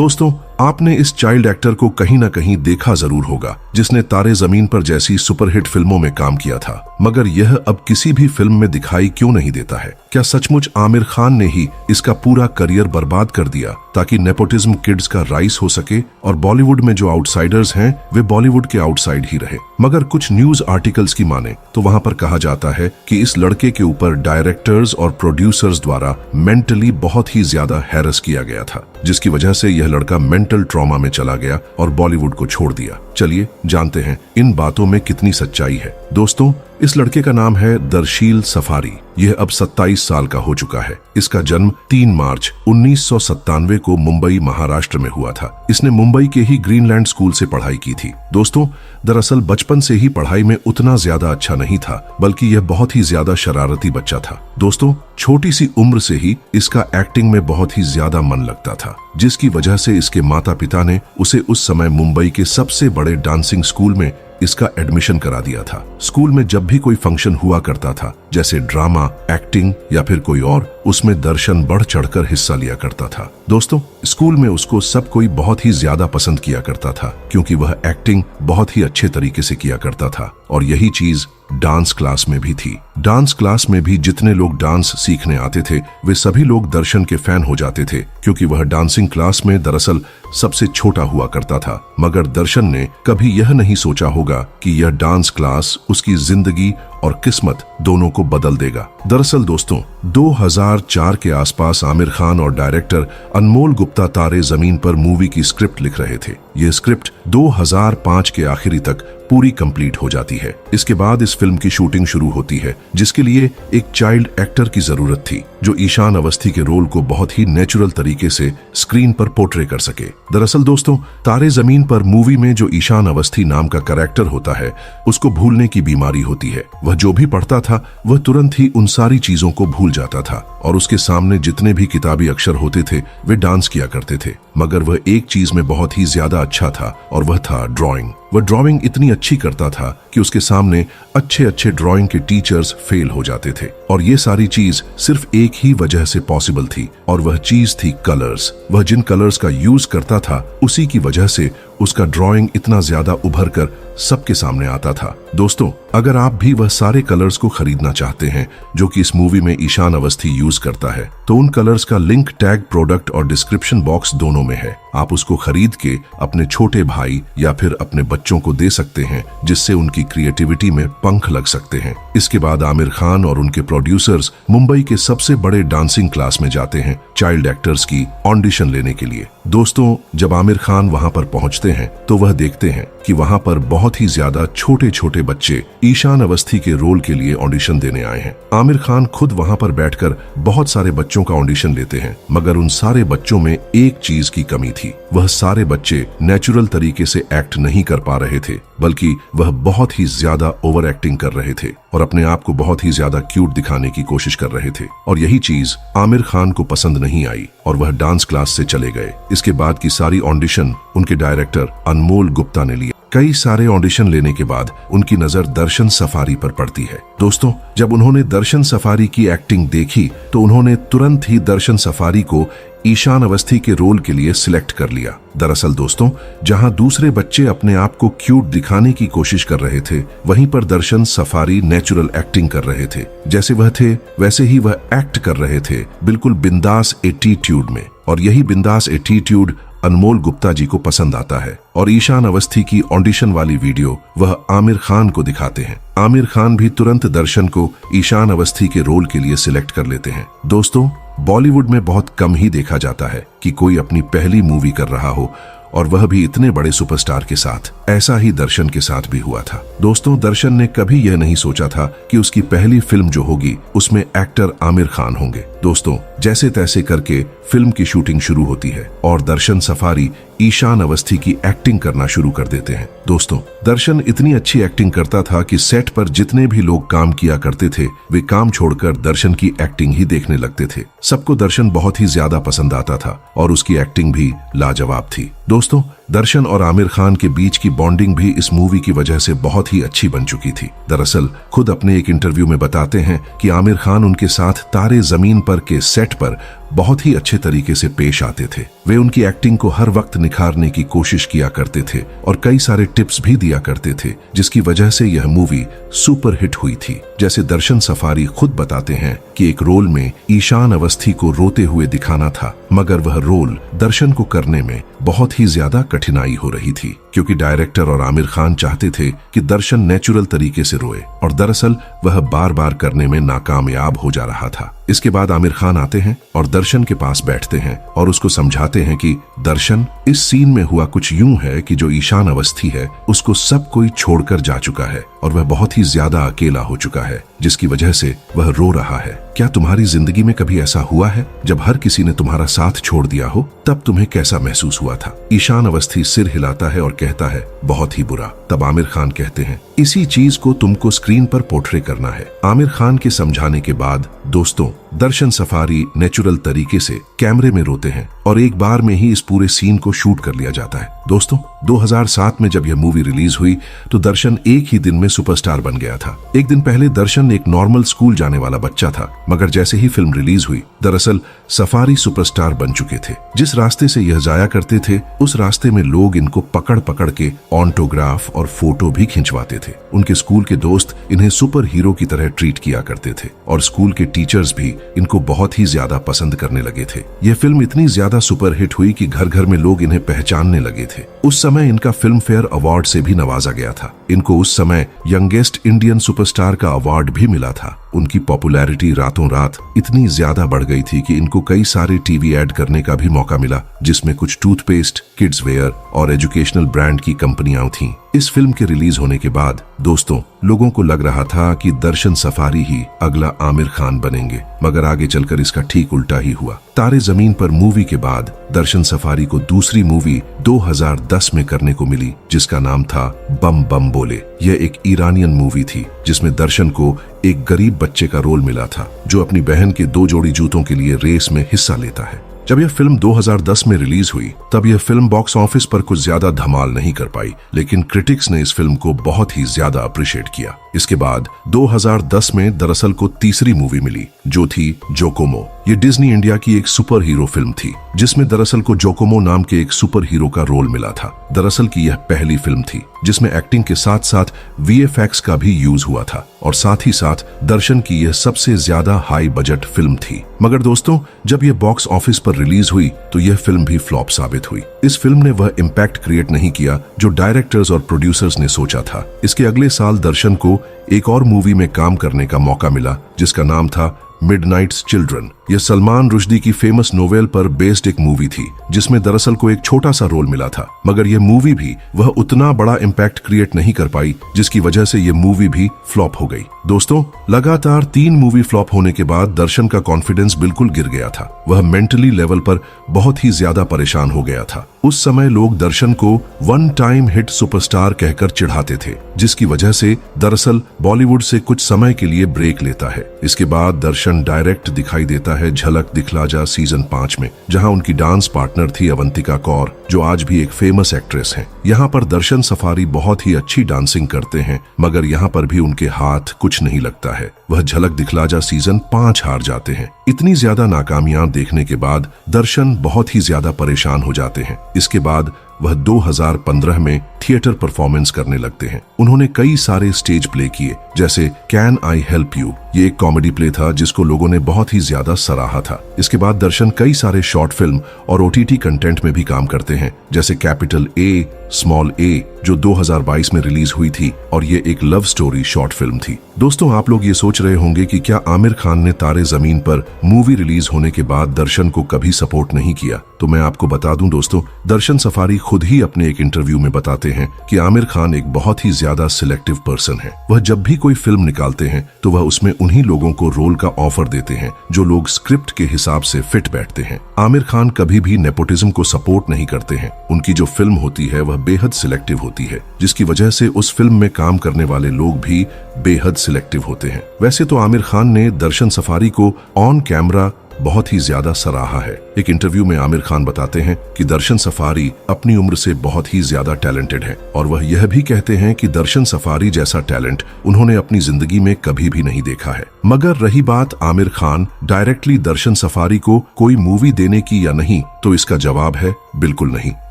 दोस्तों, आपने इस चाइल्ड एक्टर को कहीं ना कहीं देखा जरूर होगा, जिसने तारे जमीन पर जैसी सुपरहिट फिल्मों में काम किया था, मगर यह अब किसी भी फिल्म में दिखाई क्यों नहीं देता है? क्या सचमुच आमिर खान ने ही इसका पूरा करियर बर्बाद कर दिया ताकि नेपोटिज्म किड्स का राइस हो सके और बॉलीवुड में जो आउटसाइडर्स हैं वे बॉलीवुड के आउटसाइड ही रहे? मगर कुछ न्यूज आर्टिकल्स की माने तो वहां पर कहा जाता है कि इस लड़के के ऊपर डायरेक्टर्स और प्रोड्यूसर्स द्वारा मेंटली बहुत ही ज्यादा हैरेस किया गया था, जिसकी वजह से यह लड़का मेंटल ट्रॉमा में चला गया और बॉलीवुड को छोड़ दिया। चलिए जानते हैं इन बातों में कितनी सच्चाई है। दोस्तों, इस लड़के का नाम है दरशील सफारी। यह अब 27 साल का हो चुका है। इसका जन्म 3 मार्च 1997 को मुंबई, महाराष्ट्र में हुआ था। इसने मुंबई के ही ग्रीनलैंड स्कूल से पढ़ाई की थी। दोस्तों, दरअसल बचपन से ही पढ़ाई में उतना ज्यादा अच्छा नहीं था, बल्कि यह बहुत ही ज्यादा शरारती बच्चा था। दोस्तों, छोटी सी उम्र से ही इसका एक्टिंग में बहुत ही ज्यादा मन लगता था, जिसकी वजह से इसके माता पिता ने उसे उस समय मुंबई के सबसे बड़े डांसिंग स्कूल में इसका एडमिशन करा दिया था। स्कूल में जब भी कोई फंक्शन हुआ करता था, जैसे ड्रामा, एक्टिंग या फिर कोई और, उसमें दर्शन बढ़ चढ़कर हिस्सा लिया करता था। दोस्तों, स्कूल में उसको सब कोई बहुत ही ज्यादा पसंद किया करता था, क्योंकि वह एक्टिंग बहुत ही अच्छे तरीके से किया करता था। और यही चीज डांस क्लास में भी थी। डांस क्लास में भी जितने लोग डांस सीखने आते थे, वे सभी लोग दर्शन के फैन हो जाते थे, क्योंकि वह डांसिंग क्लास में दरअसल सबसे छोटा हुआ करता था। मगर दर्शन ने कभी यह नहीं सोचा होगा कि यह डांस क्लास उसकी जिंदगी और किस्मत दोनों को बदल देगा। दरअसल दोस्तों, 2004 के आसपास आमिर खान और डायरेक्टर अनमोल गुप्ता तारे जमीन पर मूवी की स्क्रिप्ट लिख रहे थे। ये स्क्रिप्ट 2005 के आखिरी तक पूरी कंप्लीट हो जाती है। इसके बाद इस फिल्म की शूटिंग शुरू होती है, जिसके लिए एक चाइल्ड एक्टर की जरूरत थी, जो ईशान अवस्थी के रोल को बहुत ही नेचुरल तरीके से स्क्रीन पर पोर्ट्रे कर सके। दरअसल दोस्तों, तारे जमीन पर मूवी में जो ईशान अवस्थी नाम का कैरेक्टर होता है, उसको भूलने की बीमारी होती है। वह जो भी पढ़ता था वह तुरंत ही उन सारी चीजों को भूल जाता था, और उसके सामने जितने भी किताबी अक्षर होते थे वे डांस किया करते थे। मगर वह एक चीज में बहुत ही ज्यादा अच्छा था, और वह था ड्राइंग। वह ड्राइंग इतनी अच्छी करता था कि उसके सामने अच्छे अच्छे ड्राइंग के टीचर्स फेल हो जाते थे। और ये सारी चीज सिर्फ एक ही वजह से पॉसिबल थी, और वह चीज थी कलर्स। वह जिन कलर्स का यूज करता था, उसी की वजह से उसका ड्राइंग इतना ज्यादा उभर कर सबके सामने आता था। दोस्तों, अगर आप भी वह सारे कलर्स को खरीदना चाहते हैं जो कि इस मूवी में ईशान अवस्थी यूज करता है, तो उन कलर्स का लिंक टैग प्रोडक्ट और डिस्क्रिप्शन बॉक्स दोनों में है। आप उसको खरीद के अपने छोटे भाई या फिर अपने बच्चों को दे सकते हैं, जिससे उनकी क्रिएटिविटी में पंख लग सकते हैं। इसके बाद आमिर खान और उनके प्रोड्यूसर्स मुंबई के सबसे बड़े डांसिंग क्लास में जाते हैं चाइल्ड एक्टर्स की ऑडिशन लेने के लिए। दोस्तों, जब आमिर खान वहां पर पहुंचते हैं तो वह देखते हैं कि वहां पर बहुत ही ज्यादा छोटे छोटे बच्चे ईशान अवस्थी के रोल के लिए ऑडिशन देने आए हैं। आमिर खान खुद वहां पर बैठकर बहुत सारे बच्चों का ऑडिशन लेते हैं, मगर उन सारे बच्चों में एक चीज की कमी थी। वह सारे बच्चे नेचुरल तरीके से एक्ट नहीं कर पा रहे थे, बल्कि वह बहुत ही ज्यादा ओवर एक्टिंग कर रहे थे और अपने आप को बहुत ही ज्यादा क्यूट दिखाने की कोशिश कर रहे थे। और यही चीज आमिर खान को पसंद नहीं आई और वह डांस क्लास से चले गए। इसके बाद की सारी ऑडिशन उनके डायरेक्टर अनमोल गुप्ता ने लिया। कई सारे ऑडिशन लेने के बाद उनकी नजर दर्शन सफारी पर पड़ती है। दोस्तों, जब उन्होंने दर्शन सफारी की एक्टिंग देखी तो उन्होंने तुरंत ही दर्शन सफारी को ईशान अवस्थी के रोल के लिए सिलेक्ट कर लिया। दरअसल दोस्तों, जहां दूसरे बच्चे अपने आप को क्यूट दिखाने की कोशिश कर रहे थे, वहीं पर दर्शन सफारी नेचुरल एक्टिंग कर रहे थे। जैसे वह थे वैसे ही वह एक्ट कर रहे थे, बिल्कुल बिंदास एटीट्यूड में। और यही बिंदास एटीट्यूड अनमोल गुप्ता जी को पसंद आता है और ईशान अवस्थी की ऑडिशन वाली वीडियो वह आमिर खान को दिखाते हैं। आमिर खान भी तुरंत दर्शन को ईशान अवस्थी के रोल के लिए सिलेक्ट कर लेते हैं। दोस्तों, बॉलीवुड में बहुत कम ही देखा जाता है कि कोई अपनी पहली मूवी कर रहा हो, और वह भी इतने बड़े सुपरस्टार के साथ। ऐसा ही दर्शन के साथ भी हुआ था। दोस्तों, दर्शन ने कभी यह नहीं सोचा था कि उसकी पहली फिल्म जो होगी उसमें एक्टर आमिर खान होंगे। दोस्तों, जैसे तैसे करके फिल्म की शूटिंग शुरू होती है और दर्शन सफारी ईशान अवस्थी की एक्टिंग करना शुरू कर देते हैं। दोस्तों, दर्शन इतनी अच्छी एक्टिंग करता था कि सेट पर जितने भी लोग काम किया करते थे वे काम छोड़कर दर्शन की एक्टिंग ही देखने लगते थे। सबको दर्शन बहुत ही ज्यादा पसंद आता था और उसकी एक्टिंग भी लाजवाब थी। दोस्तों, दर्शन और आमिर खान के बीच की बॉन्डिंग भी इस मूवी की वजह से बहुत ही अच्छी बन चुकी थी। दरअसल खुद अपने एक इंटरव्यू में बताते हैं कि आमिर खान उनके साथ तारे जमीन पर के सेट पर बहुत ही अच्छे तरीके से पेश आते थे। वे उनकी एक्टिंग को हर वक्त निखारने की कोशिश किया करते थे और कई सारे टिप्स भी दिया करते थे, जिसकी वजह से यह मूवी सुपर हिट हुई थी। जैसे दर्शन सफारी खुद बताते हैं कि एक रोल में ईशान अवस्थी को रोते हुए दिखाना था, मगर वह रोल दर्शन को करने में बहुत ही ज्यादा कठिनाई हो रही थी, क्योंकि डायरेक्टर और आमिर खान चाहते थे कि दर्शन नेचुरल तरीके से रोए, और दरअसल वह बार बार करने में नाकामयाब हो जा रहा था। इसके बाद आमिर खान आते हैं और दर्शन के पास बैठते हैं और उसको समझाते हैं कि दर्शन, इस सीन में हुआ कुछ यूं है कि जो ईशान अवस्थी है उसको सब कोई छोड़कर जा चुका है और वह बहुत ही ज्यादा अकेला हो चुका है, जिसकी वजह से वह रो रहा है। क्या तुम्हारी जिंदगी में कभी ऐसा हुआ है जब हर किसी ने तुम्हारा साथ छोड़ दिया हो? तब तुम्हें कैसा महसूस हुआ था? ईशान अवस्थी सिर हिलाता है और कहता है, बहुत ही बुरा। तब आमिर खान कहते हैं, इसी चीज को तुमको स्क्रीन पर पोर्ट्रे करना है। आमिर खान के समझाने के बाद दोस्तों दर्शन सफारी नेचुरल तरीके से कैमरे में रोते हैं और एक बार में ही इस पूरे सीन को शूट कर लिया जाता है। दोस्तों 2007 में जब यह मूवी रिलीज हुई तो दर्शन एक ही दिन में सुपरस्टार बन गया था। एक दिन पहले दर्शन एक नॉर्मल स्कूल जाने वाला बच्चा था, मगर जैसे ही फिल्म रिलीज हुई दरअसल सफारी सुपरस्टार बन चुके थे। जिस रास्ते से यह जाया करते थे उस रास्ते में लोग इनको पकड़ पकड़ के ऑटोग्राफ और फोटो भी खिंचवाते थे। उनके स्कूल के दोस्त इन्हें सुपर हीरो की तरह ट्रीट किया करते थे और स्कूल के टीचर्स भी इनको बहुत ही ज्यादा पसंद करने लगे थे। यह फिल्म इतनी ज्यादा सुपर हिट हुई कि घर घर में लोग इन्हें पहचानने लगे थे। उस समय इनका फिल्म फेयर अवार्ड से भी नवाजा गया था। इनको उस समय यंगेस्ट इंडियन सुपरस्टार का अवार्ड भी मिला था। उनकी पॉपुलैरिटी रातों रात इतनी ज्यादा बढ़ गई थी कि इनको कई सारे टीवी ऐड करने का भी मौका मिला, जिसमें कुछ टूथपेस्ट, किड्स वेयर और एजुकेशनल ब्रांड की कंपनियां थीं। इस फिल्म के रिलीज होने के बाद दोस्तों लोगों को लग रहा था कि दर्शन सफारी ही अगला आमिर खान बनेंगे, मगर आगे चलकर इसका ठीक उल्टा ही हुआ। तारे जमीन पर मूवी के बाद दर्शन सफारी को दूसरी मूवी 2010 में करने को मिली, जिसका नाम था बम बम बोले। यह एक ईरानियन मूवी थी जिसमें दर्शन को एक गरीब बच्चे का रोल मिला था जो अपनी बहन के 2 जोड़ी जूतों के लिए रेस में हिस्सा लेता है। जब यह फिल्म 2010 में रिलीज हुई तब यह फिल्म बॉक्स ऑफिस पर कुछ ज्यादा धमाल नहीं कर पाई, लेकिन क्रिटिक्स ने इस फिल्म को बहुत ही ज्यादा अप्रिशिएट किया। इसके बाद 2010 में दरअसल को तीसरी मूवी मिली जो थी जोकोमो। ये डिज्नी इंडिया की एक सुपर हीरो फिल्म थी जिसमें दरअसल को जोकोमो नाम के एक सुपर हीरो का रोल मिला था। दरअसल की यह पहली फिल्म थी जिसमें एक्टिंग के साथ साथ VFX का भी यूज हुआ था और साथ ही साथ दर्शन की यह सबसे ज्यादा हाई बजट फिल्म थी। मगर दोस्तों जब यह बॉक्स ऑफिस पर रिलीज हुई तो यह फिल्म भी फ्लॉप साबित हुई। इस फिल्म ने वह इम्पैक्ट क्रिएट नहीं किया जो डायरेक्टर्स और प्रोड्यूसर्स ने सोचा था। इसके अगले साल दर्शन को एक और मूवी में काम करने का मौका मिला जिसका नाम था मिडनाइट्स चिल्ड्रन। यह सलमान रुश्दी की फेमस नोवेल पर बेस्ड एक मूवी थी जिसमें दरअसल को एक छोटा सा रोल मिला था, मगर यह मूवी भी वह उतना बड़ा इम्पैक्ट क्रिएट नहीं कर पाई, जिसकी वजह से यह मूवी भी फ्लॉप हो गई। दोस्तों लगातार 3 मूवी फ्लॉप होने के बाद दर्शन का कॉन्फिडेंस बिल्कुल गिर गया था। वह मेंटली लेवल पर बहुत ही ज्यादा परेशान हो गया था। उस समय लोग दर्शन को वन टाइम हिट सुपरस्टार कहकर चिढ़ाते थे, जिसकी वजह से दरअसल बॉलीवुड से कुछ समय के लिए ब्रेक लेता है। इसके बाद दर्शन डायरेक्ट दिखाई देता है झलक दिखला जा सीजन 5 में, जहां उनकी डांस पार्टनर थी अवंतिका कौर जो आज भी एक फेमस एक्ट्रेस हैं। यहाँ पर दर्शन सफारी बहुत ही अच्छी डांसिंग करते हैं, मगर यहाँ पर भी उनके हाथ कुछ नहीं लगता है। वह झलक दिखला जा सीजन 5 हार जाते हैं। इतनी ज्यादा नाकामियां देखने के बाद दर्शन बहुत ही ज्यादा परेशान हो जाते हैं। इसके बाद वह 2015 में थिएटर परफॉर्मेंस करने लगते हैं। उन्होंने कई सारे स्टेज प्ले किए, जैसे कैन आई हेल्प यू। ये एक कॉमेडी प्ले था जिसको लोगों ने बहुत ही ज्यादा सराहा था। इसके बाद दर्शन कई सारे शॉर्ट फिल्म और OTT कंटेंट में भी काम करते हैं, जैसे कैपिटल A स्मॉल a जो 2022 में रिलीज हुई थी और ये एक लव स्टोरी शॉर्ट फिल्म थी। दोस्तों आप लोग ये सोच रहे होंगे कि क्या आमिर खान ने तारे जमीन पर मूवी रिलीज होने के बाद दर्शन को कभी सपोर्ट नहीं किया? तो मैं आपको बता दूं दोस्तों, दर्शन सफारी खुद ही अपने एक इंटरव्यू में बताते हैं कि आमिर खान एक बहुत ही ज्यादा सिलेक्टिव पर्सन है। वह जब भी कोई फिल्म निकालते हैं तो वह उसमें उन्हीं लोगों को रोल का ऑफर देते हैं जो लोग स्क्रिप्ट के हिसाब से फिट बैठते हैं। आमिर खान कभी भी नेपोटिज्म को सपोर्ट नहीं करते हैं। उनकी जो फिल्म होती है वह बेहद सिलेक्टिव होती है, जिसकी वजह से उस फिल्म में काम करने वाले लोग भी बेहद सिलेक्टिव होते हैं। वैसे तो आमिर खान ने दर्शन सफारी को ऑन कैमरा बहुत ही ज्यादा सराहा है। एक इंटरव्यू में आमिर खान बताते हैं कि दर्शन सफारी अपनी उम्र से बहुत ही ज्यादा टैलेंटेड है और वह यह भी कहते हैं कि दर्शन सफारी जैसा टैलेंट उन्होंने अपनी जिंदगी में कभी भी नहीं देखा है। मगर रही बात आमिर खान डायरेक्टली दर्शन सफारी को कोई मूवी देने की या नहीं, तो इसका जवाब है बिल्कुल नहीं।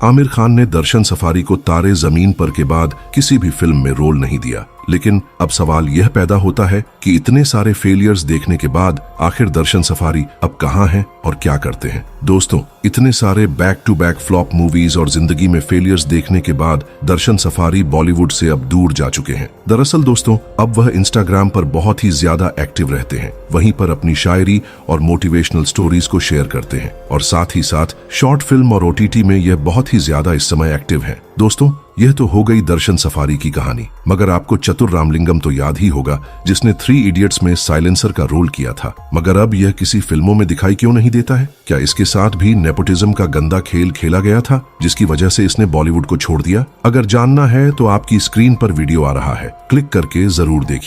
आमिर खान ने दर्शन सफारी को तारे जमीन पर के बाद किसी भी फिल्म में रोल नहीं दिया। लेकिन अब सवाल यह पैदा होता है कि इतने सारे फेलियर्स देखने के बाद आखिर दर्शन सफारी अब कहां हैं और क्या करते हैं। दोस्तों, इतने सारे back to back flop movies और जिंदगी में फेलियर्स देखने के बाद दर्शन सफारी बॉलीवुड से अब दूर जा चुके हैं। दरअसल दोस्तों, अब वह इंस्टाग्राम पर बहुत ही ज्यादा एक्टिव रहते हैं, वहीं पर अपनी शायरी और मोटिवेशनल स्टोरीज को शेयर करते हैं और साथ ही साथ शॉर्ट फिल्म और OTT में यह बहुत ही ज्यादा इस समय एक्टिव है। दोस्तों, यह तो हो गई दर्शन सफारी की कहानी, मगर आपको चतुर रामलिंगम तो याद ही होगा, जिसने 3 इडियट्स में साइलेंसर का रोल किया था। मगर अब यह किसी फिल्मों में दिखाई क्यों नहीं देता है? क्या इसके साथ भी नेपोटिज्म का गंदा खेल खेला गया था, जिसकी वजह से इसने बॉलीवुड को छोड़ दिया? अगर जानना है तो आपकी स्क्रीन पर वीडियो आ रहा है, क्लिक करके जरूर देखिए।